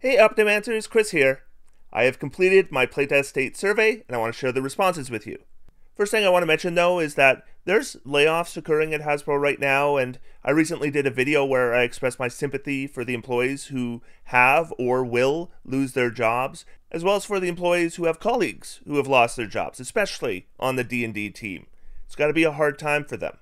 Hey Optimancers, Chris here. I have completed my playtest state survey and I want to share the responses with you. First thing I want to mention though is that there's layoffs occurring at Hasbro right now, and I recently did a video where I expressed my sympathy for the employees who have or will lose their jobs, as well as for the employees who have colleagues who have lost their jobs, especially on the D&D team. It's got to be a hard time for them.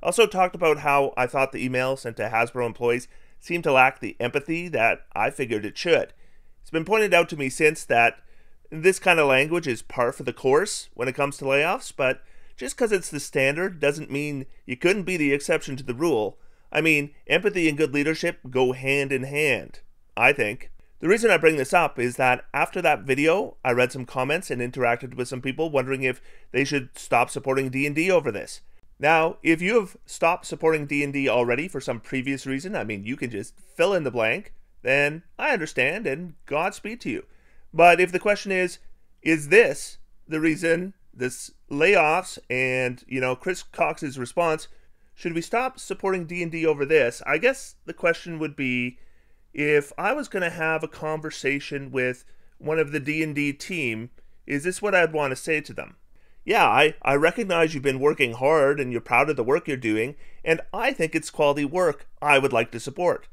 I also talked about how I thought the email sent to Hasbro employees seemed to lack the empathy that I figured it should. It's been pointed out to me since that this kind of language is par for the course when it comes to layoffs, but just because it's the standard doesn't mean you couldn't be the exception to the rule. I mean, empathy and good leadership go hand in hand, I think. The reason I bring this up is that after that video, I read some comments and interacted with some people wondering if they should stop supporting D&D over this. Now, if you have stopped supporting D&D already for some previous reason, I mean, you can just fill in the blank, then I understand and Godspeed to you. But if the question is this the reason, this layoffs and, Chris Cox's response, should we stop supporting D&D over this? I guess the question would be, if I was going to have a conversation with one of the D&D team, is this what I'd want to say to them? Yeah, I recognize you've been working hard and you're proud of the work you're doing, and I think it's quality work I would like to support.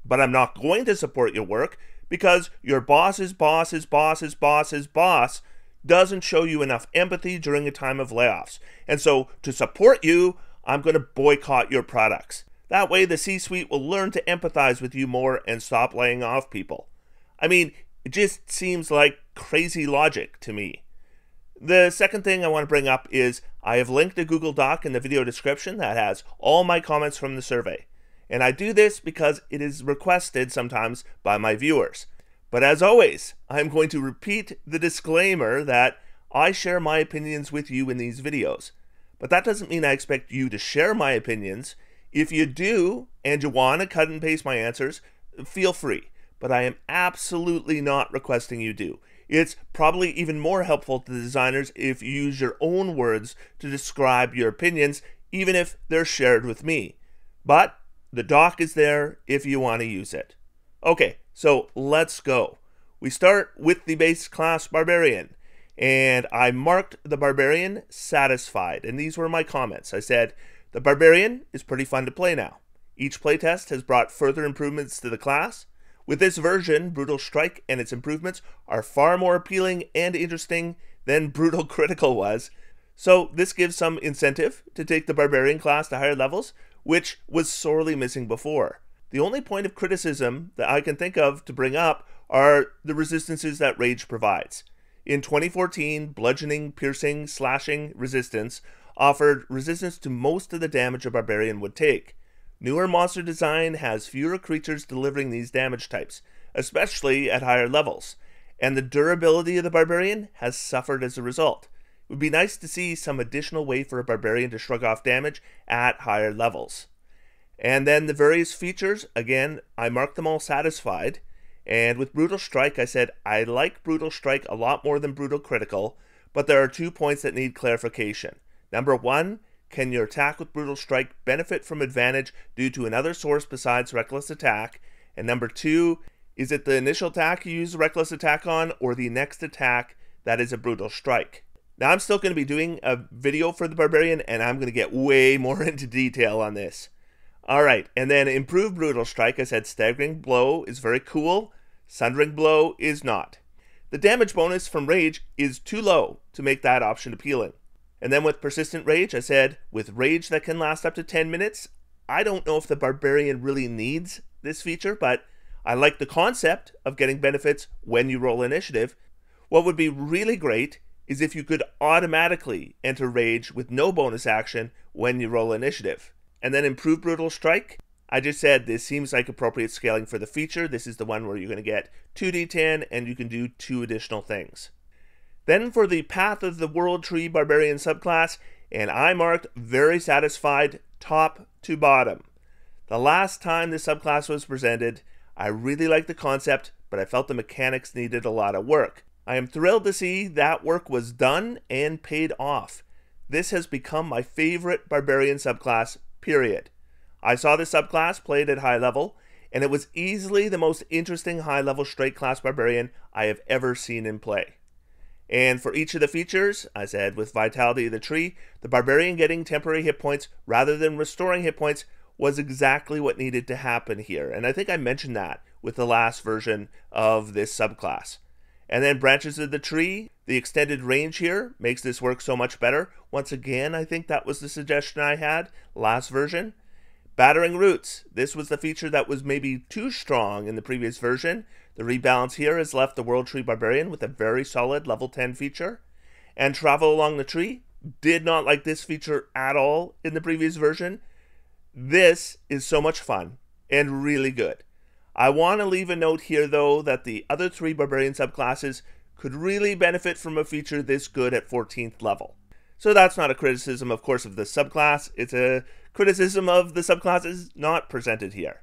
But I'm not going to support your work because your boss's boss's boss's boss's boss doesn't show you enough empathy during a time of layoffs. And so to support you, I'm going to boycott your products. That way the C-suite will learn to empathize with you more and stop laying off people. I mean, it just seems like crazy logic to me. The second thing I want to bring up is I have linked a Google Doc in the video description that has all my comments from the survey. And I do this because it is requested sometimes by my viewers. But as always, I'm going to repeat the disclaimer that I share my opinions with you in these videos. But that doesn't mean I expect you to share my opinions. If you do, and you want to cut and paste my answers, feel free. But I am absolutely not requesting you do. It's probably even more helpful to the designers if you use your own words to describe your opinions, even if they're shared with me. But the doc is there if you want to use it. Okay, so let's go. We start with the base class Barbarian, and I marked the Barbarian satisfied, and these were my comments. I said, the Barbarian is pretty fun to play now. Each playtest has brought further improvements to the class. With this version, Brutal Strike and its improvements are far more appealing and interesting than Brutal Critical was. So this gives some incentive to take the Barbarian class to higher levels, which was sorely missing before. The only point of criticism that I can think of to bring up are the resistances that Rage provides. In 2014, bludgeoning, piercing, slashing resistance offered resistance to most of the damage a Barbarian would take. Newer monster design has fewer creatures delivering these damage types, especially at higher levels, and the durability of the Barbarian has suffered as a result. It would be nice to see some additional way for a Barbarian to shrug off damage at higher levels. And then the various features, again, I marked them all satisfied. And with Brutal Strike, I said I like Brutal Strike a lot more than Brutal Critical, but there are 2 points that need clarification. Number 1, can your attack with Brutal Strike benefit from advantage due to another source besides Reckless Attack? And number 2, is it the initial attack you use Reckless Attack on, or the next attack that is a Brutal Strike? Now, I'm still going to be doing a video for the Barbarian, and I'm going to get way more into detail on this. Alright, and then improved Brutal Strike, I said Staggering Blow is very cool, Sundering Blow is not. The damage bonus from Rage is too low to make that option appealing. And then with Persistent Rage, I said, with Rage that can last up to 10 minutes, I don't know if the Barbarian really needs this feature, but I like the concept of getting benefits when you roll initiative. What would be really great is if you could automatically enter Rage with no bonus action when you roll initiative. And then Improved Brutal Strike, I just said this seems like appropriate scaling for the feature. This is the one where you're going to get 2d10 and you can do 2 additional things. Then for the Path of the World Tree Barbarian subclass, and I marked very satisfied top to bottom. The last time this subclass was presented, I really liked the concept, but I felt the mechanics needed a lot of work. I am thrilled to see that work was done and paid off. This has become my favorite Barbarian subclass, period. I saw this subclass played at high level, and it was easily the most interesting high-level straight class Barbarian I have ever seen in play. And for each of the features, I said with Vitality of the Tree, the Barbarian getting temporary hit points rather than restoring hit points was exactly what needed to happen here. And I think I mentioned that with the last version of this subclass. And then Branches of the Tree, the extended range here makes this work so much better. Once again, I think that was the suggestion I had last version. Battering Roots, this was the feature that was maybe too strong in the previous version. The rebalance here has left the World Tree Barbarian with a very solid level 10 feature. And Travel Along the Tree, did not like this feature at all in the previous version. This is so much fun and really good. I want to leave a note here though that the other 3 Barbarian subclasses could really benefit from a feature this good at 14th level. So that's not a criticism, of course, of the subclass. It's a criticism of the subclasses not presented here.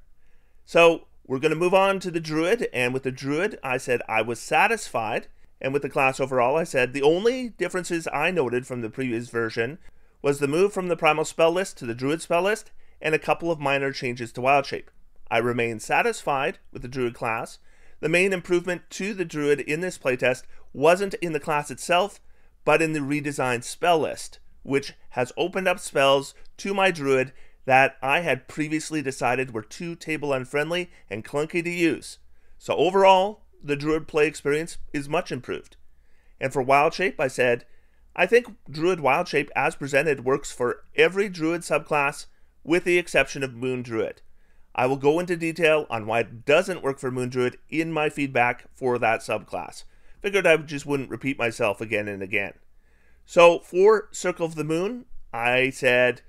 So we're going to move on to the Druid, and with the Druid, I said I was satisfied, and with the class overall, I said the only differences I noted from the previous version was the move from the Primal spell list to the Druid spell list, and a couple of minor changes to Wild Shape. I remain satisfied with the Druid class. The main improvement to the Druid in this playtest wasn't in the class itself, but in the redesigned spell list, which has opened up spells to my Druid that I had previously decided were too table unfriendly and clunky to use. So overall, the Druid play experience is much improved. And for Wild Shape, I said, I think Druid Wild Shape as presented works for every Druid subclass with the exception of Moon Druid. I will go into detail on why it doesn't work for Moon Druid in my feedback for that subclass. Figured I just wouldn't repeat myself again and again. So for Circle of the Moon, I said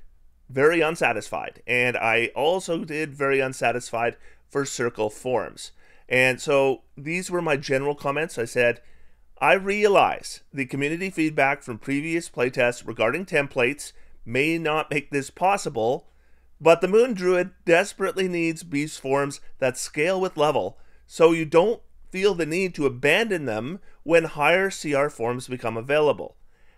very unsatisfied. And I also did very unsatisfied for Circle Forms. And so these were my general comments. I said, I realize the community feedback from previous playtests regarding templates may not make this possible, but the Moon Druid desperately needs beast forms that scale with level, so you don't feel the need to abandon them when higher CR forms become available.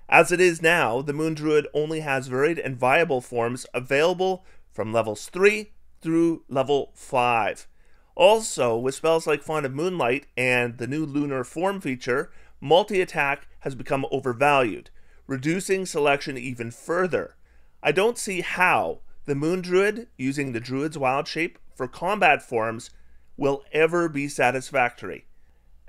As it is now, the Moon Druid only has varied and viable forms available from levels 3 through level 5. Also, with spells like Font of Moonlight and the new Lunar Form feature, multi-attack has become overvalued, reducing selection even further. I don't see how the Moon Druid, using the Druid's Wild Shape for combat forms, will ever be satisfactory.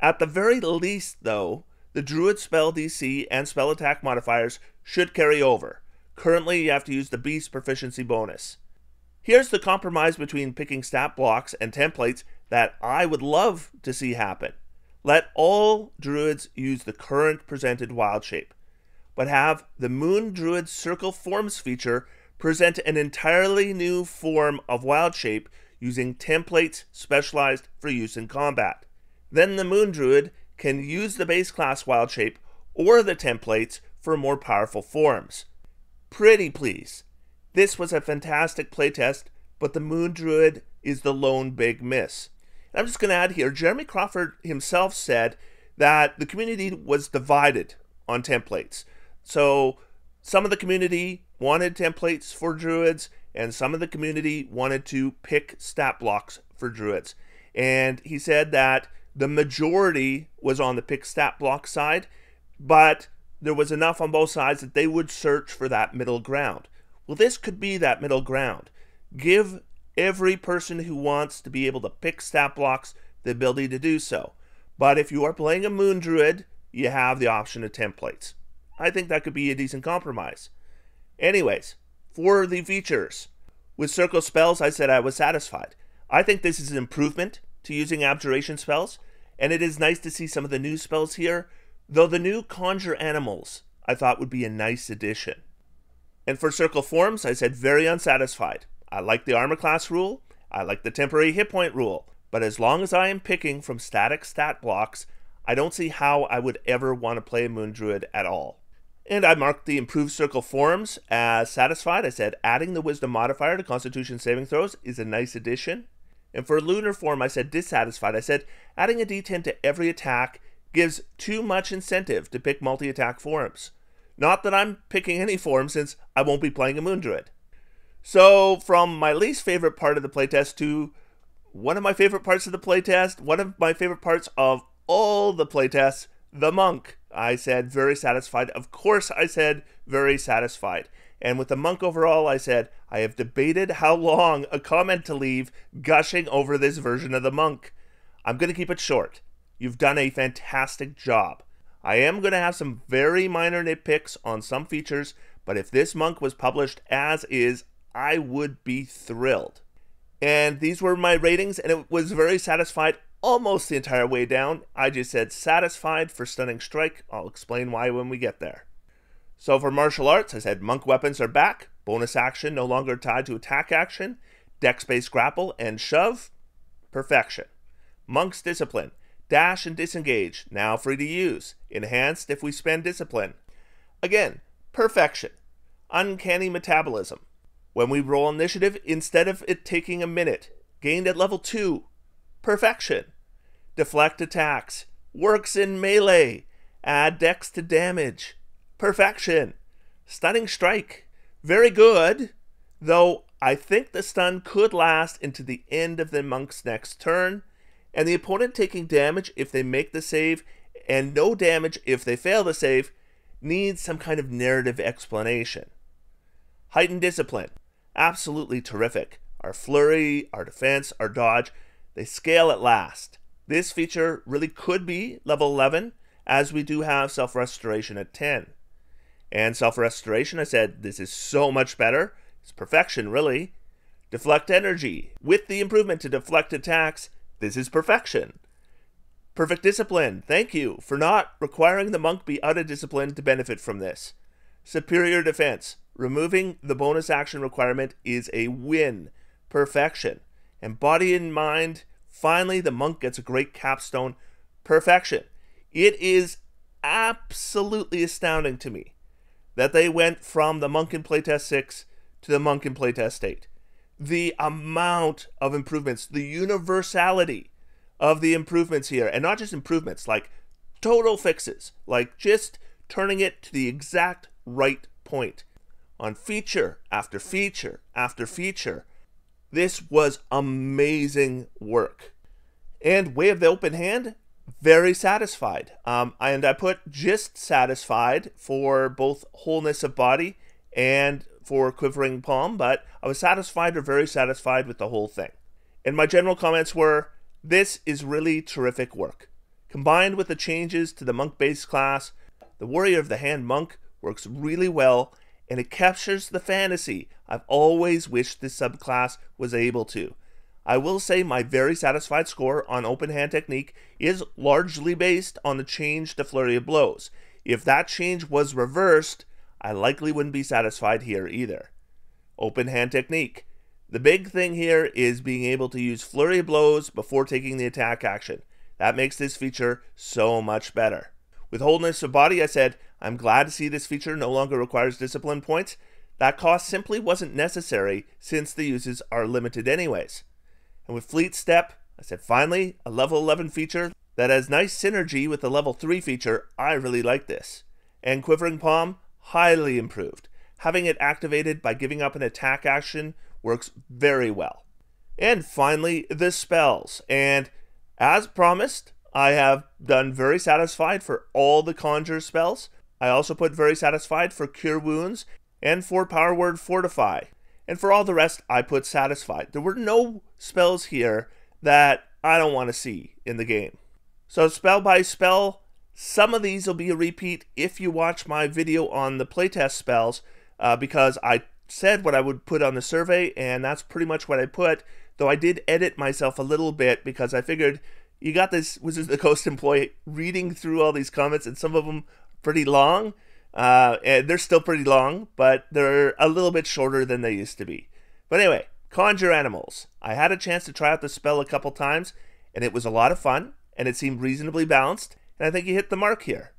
At the very least, though, the Druid spell DC and spell attack modifiers should carry over. Currently, you have to use the Beast proficiency bonus. Here's the compromise between picking stat blocks and templates that I would love to see happen. Let all Druids use the current presented Wild Shape, but have the Moon Druid Circle Forms feature present an entirely new form of Wild Shape using templates specialized for use in combat. Then the Moon Druid can use the base class Wild Shape or the templates for more powerful forms. Pretty please. This was a fantastic playtest, but the Moon Druid is the lone big miss. And I'm just going to add here, Jeremy Crawford himself said that the community was divided on templates. So some of the community wanted templates for Druids, and some of the community wanted to pick stat blocks for Druids. And he said that the majority was on the pick stat block side, but there was enough on both sides that they would search for that middle ground. Well, this could be that middle ground. Give every person who wants to be able to pick stat blocks the ability to do so. But if you are playing a Moon Druid, you have the option of templates. I think that could be a decent compromise. Anyways, for the features. With Circle spells, I said I was satisfied. I think this is an improvement to using abjuration spells, and it is nice to see some of the new spells here, though the new Conjure Animals I thought would be a nice addition. And for Circle Forms, I said very unsatisfied. I like the armor class rule, I like the temporary hit point rule, but as long as I am picking from static stat blocks, I don't see how I would ever want to play a Moon Druid at all. And I marked the improved Circle Forms as satisfied. I said adding the Wisdom modifier to Constitution saving throws is a nice addition. And for Lunar Form, I said dissatisfied. I said adding a D10 to every attack gives too much incentive to pick multi-attack forms. Not that I'm picking any form since I won't be playing a Moon Druid. So from my least favorite part of the playtest to one of my favorite parts of the playtest, one of my favorite parts of all the playtests, the monk. I said very satisfied. Of course I said very satisfied. And with the monk overall, I said, I have debated how long a comment to leave gushing over this version of the monk. I'm going to keep it short. You've done a fantastic job. I am going to have some very minor nitpicks on some features, but if this monk was published as is, I would be thrilled. And these were my ratings, and it was very satisfied almost the entire way down. I just said satisfied for Stunning Strike. I'll explain why when we get there. So for martial arts, I said monk weapons are back. Bonus action no longer tied to attack action. Dex-based grapple and shove. Perfection. Monk's discipline. Dash and disengage. Now free to use. Enhanced if we spend discipline. Again, perfection. Uncanny metabolism. When we roll initiative, instead of it taking a minute. Gained at level 2. Perfection. Deflect attacks. Works in melee. Add dex to damage. Perfection. Stunning strike. Very good, though I think the stun could last into the end of the monk's next turn, and the opponent taking damage if they make the save, and no damage if they fail the save, needs some kind of narrative explanation. Heightened discipline. Absolutely terrific. Our flurry, our defense, our dodge, they scale at last. This feature really could be level 11, as we do have self-restoration at 10. And self-restoration, I said, this is so much better. It's perfection, really. Deflect energy. With the improvement to deflect attacks, this is perfection. Perfect discipline. Thank you for not requiring the monk be out of discipline to benefit from this. Superior defense. Removing the bonus action requirement is a win. Perfection. And body and mind, finally the monk gets a great capstone. Perfection. It is absolutely astounding to me that they went from the monk in Playtest 6 to the monk in Playtest 8. The amount of improvements, the universality of the improvements here, and not just improvements, like total fixes, like just turning it to the exact right point. On feature after feature after feature, this was amazing work. And Way of the Open Hand, very satisfied. And I put just satisfied for both wholeness of body and for quivering palm, but I was satisfied or very satisfied with the whole thing. And my general comments were, this is really terrific work. Combined with the changes to the monk base class, the Warrior of the Hand monk works really well, and it captures the fantasy I've always wished this subclass was able to. I will say my very satisfied score on open hand technique is largely based on the change to flurry of blows. If that change was reversed, I likely wouldn't be satisfied here either. Open hand technique. The big thing here is being able to use flurry of blows before taking the attack action. That makes this feature so much better. With wholeness of body, I said, I'm glad to see this feature no longer requires discipline points. That cost simply wasn't necessary since the uses are limited anyways. And with Fleet Step, I said, finally, a level 11 feature that has nice synergy with the level 3 feature. I really like this. And Quivering Palm, highly improved. Having it activated by giving up an attack action works very well. And finally, the spells. And as promised, I have done very satisfied for all the Conjure spells. I also put very satisfied for Cure Wounds and for Power Word Fortify. And for all the rest, I put satisfied. There were no spells here that I don't want to see in the game. So spell by spell, some of these will be a repeat if you watch my video on the playtest spells, because I said what I would put on the survey, and that's pretty much what I put, though I did edit myself a little bit because I figured you got this Wizards of the Coast employee reading through all these comments, and some of them pretty long. And they're still pretty long, but they're a little bit shorter than they used to be. But anyway, Conjure Animals. I had a chance to try out the spell a couple times, and it was a lot of fun, and it seemed reasonably balanced, and I think you hit the mark here.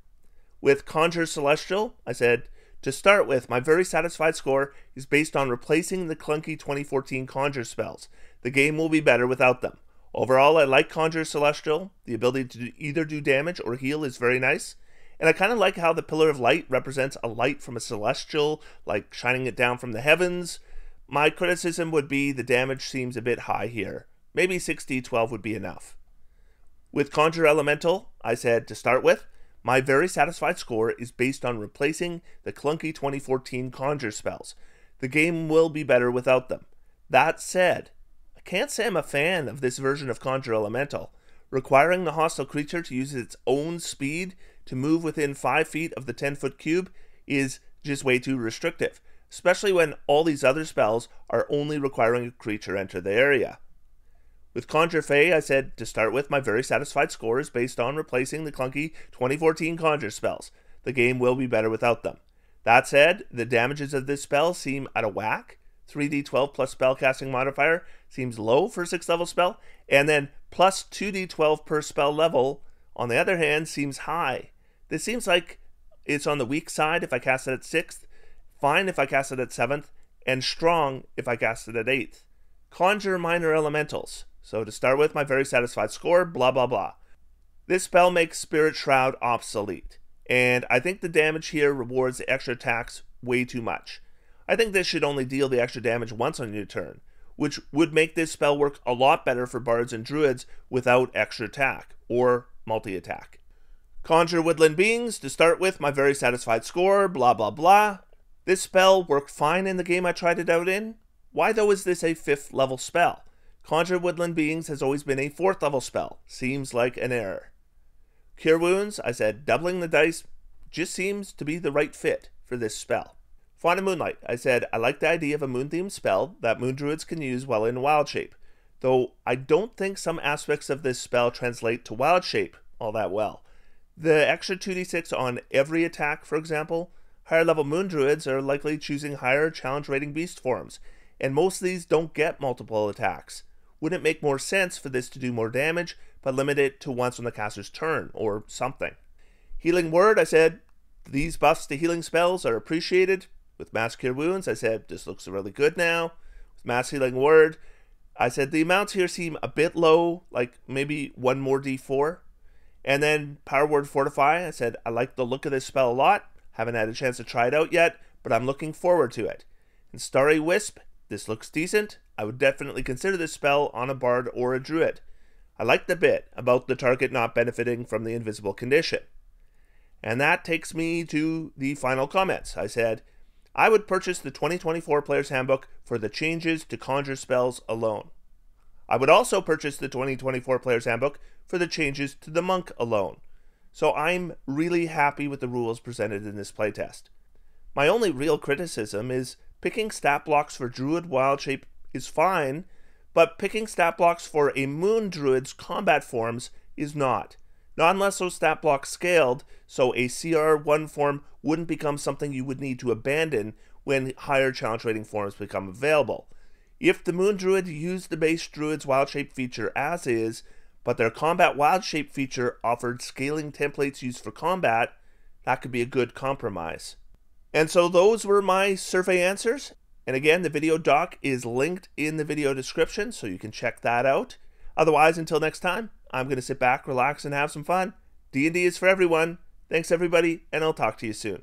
With Conjure Celestial, I said, to start with, my very satisfied score is based on replacing the clunky 2014 Conjure spells. The game will be better without them. Overall, I like Conjure Celestial. The ability to either do damage or heal is very nice. And I kind of like how the Pillar of Light represents a light from a celestial, like shining it down from the heavens. My criticism would be the damage seems a bit high here, Maybe 6d12 would be enough. With Conjure Elemental, I said to start with, my very satisfied score is based on replacing the clunky 2014 Conjure spells. The game will be better without them. That said, I can't say I'm a fan of this version of Conjure Elemental. Requiring the hostile creature to use its own speed to move within 5 feet of the 10-foot cube is just way too restrictive, especially when all these other spells are only requiring a creature enter the area. With Conjure Fey, I said to start with, my very satisfied score is based on replacing the clunky 2014 Conjure spells. The game will be better without them. That said, the damages of this spell seem out of whack. 3d12 plus spellcasting modifier seems low for a 6th level spell, and then plus 2d12 per spell level, on the other hand, seems high. This seems like it's on the weak side if I cast it at 6th, fine if I cast it at 7th, and strong if I cast it at 8th. Conjure Minor Elementals. So to start with, my very satisfied score, blah blah blah. This spell makes Spirit Shroud obsolete, and I think the damage here rewards the extra attacks way too much. I think this should only deal the extra damage once on your turn, which would make this spell work a lot better for bards and druids without extra attack, or multi-attack. Conjure Woodland Beings, to start with, my very satisfied score, blah blah blah. This spell worked fine in the game I tried it out in. Why though is this a 5th level spell? Conjure Woodland Beings has always been a 4th level spell. Seems like an error. Cure Wounds, I said doubling the dice just seems to be the right fit for this spell. Fawn of Moonlight, I said I like the idea of a moon-themed spell that moon druids can use while in wild shape, though I don't think some aspects of this spell translate to wild shape all that well. The extra 2d6 on every attack, for example, higher level moon druids are likely choosing higher challenge rating beast forms, and most of these don't get multiple attacks. Wouldn't it make more sense for this to do more damage, but limit it to once on the caster's turn, or something? Healing Word, I said these buffs to healing spells are appreciated. With Mass Cure Wounds, I said this looks really good now. With Mass Healing Word, I said the amounts here seem a bit low, like maybe 1 more d4. And then Power Word Fortify, I said I like the look of this spell a lot. Haven't had a chance to try it out yet, but I'm looking forward to it. And Starry Wisp, this looks decent. I would definitely consider this spell on a bard or a druid. I like the bit about the target not benefiting from the invisible condition. And that takes me to the final comments. I said, I would purchase the 2024 Player's Handbook for the changes to conjure spells alone. I would also purchase the 2024 Player's Handbook for the changes to the monk alone. So I'm really happy with the rules presented in this playtest. My only real criticism is picking stat blocks for Druid Wild Shape is fine, but picking stat blocks for a Moon Druid's combat forms is not. Not unless those stat blocks scaled, so a CR1 form wouldn't become something you would need to abandon when higher challenge rating forms become available. If the Moon Druid used the base Druid's Wild Shape feature as is, but their Combat Wild Shape feature offered scaling templates used for combat, that could be a good compromise. And so those were my survey answers. And again, the video doc is linked in the video description, so you can check that out. Otherwise, until next time, I'm going to sit back, relax, and have some fun. D&D is for everyone. Thanks, everybody, and I'll talk to you soon.